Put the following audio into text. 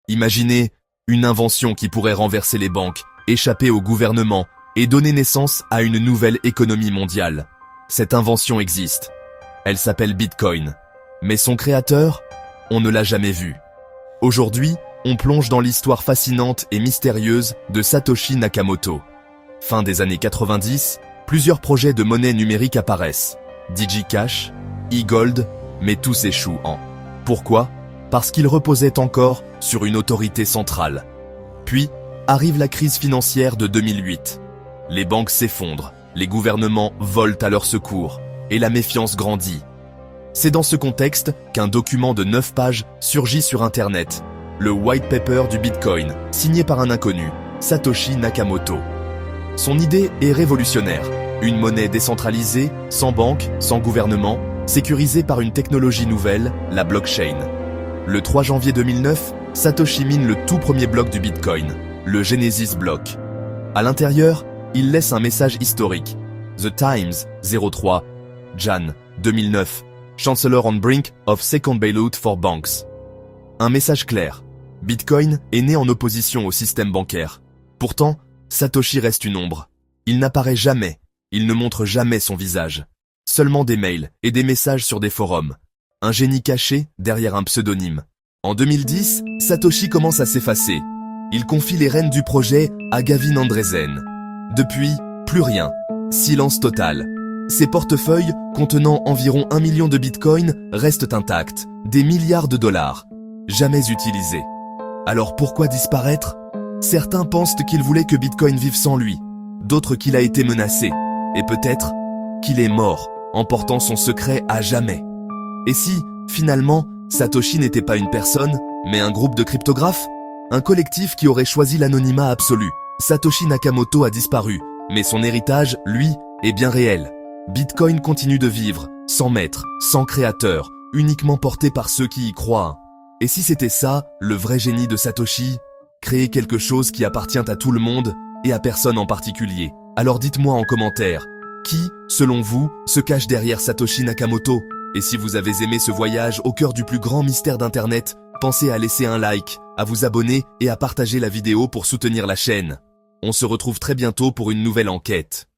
Imaginez une invention qui pourrait renverser les banques, échapper au gouvernement et donner naissance à une nouvelle économie mondiale. Cette invention existe. Elle s'appelle Bitcoin. Mais son créateur, on ne l'a jamais vu. Aujourd'hui, on plonge dans l'histoire fascinante et mystérieuse de Satoshi Nakamoto. Fin des années 90, plusieurs projets de monnaie numérique apparaissent. DigiCash, eGold, mais tous échouent en. Pourquoi ? Parce qu'ils reposaient encore sur une autorité centrale. Puis, arrive la crise financière de 2008. Les banques s'effondrent, les gouvernements volent à leur secours, et la méfiance grandit. C'est dans ce contexte qu'un document de 9 pages surgit sur Internet, le White Paper du Bitcoin, signé par un inconnu, Satoshi Nakamoto. Son idée est révolutionnaire, une monnaie décentralisée, sans banque, sans gouvernement, sécurisée par une technologie nouvelle, la blockchain. Le 3 janvier 2009, Satoshi mine le tout premier bloc du Bitcoin, le Genesis Block. À l'intérieur, il laisse un message historique. The Times, 03, Jan, 2009, Chancellor on brink of second bailout for banks. Un message clair. Bitcoin est né en opposition au système bancaire. Pourtant, Satoshi reste une ombre. Il n'apparaît jamais, il ne montre jamais son visage. Seulement des mails et des messages sur des forums. Un génie caché derrière un pseudonyme. En 2010, Satoshi commence à s'effacer. Il confie les rênes du projet à Gavin Andresen. Depuis, plus rien. Silence total. Ses portefeuilles, contenant environ 1 million de bitcoins, restent intacts. Des milliards de dollars. Jamais utilisés. Alors pourquoi disparaître ? Certains pensent qu'il voulait que Bitcoin vive sans lui. D'autres qu'il a été menacé. Et peut-être qu'il est mort, emportant son secret à jamais. Et si, finalement, Satoshi n'était pas une personne, mais un groupe de cryptographes ? Un collectif qui aurait choisi l'anonymat absolu. Satoshi Nakamoto a disparu, mais son héritage, lui, est bien réel. Bitcoin continue de vivre, sans maître, sans créateur, uniquement porté par ceux qui y croient. Et si c'était ça, le vrai génie de Satoshi ? Créer quelque chose qui appartient à tout le monde, et à personne en particulier. Alors dites-moi en commentaire, qui, selon vous, se cache derrière Satoshi Nakamoto ? Et si vous avez aimé ce voyage au cœur du plus grand mystère d'Internet, pensez à laisser un like, à vous abonner et à partager la vidéo pour soutenir la chaîne. On se retrouve très bientôt pour une nouvelle enquête.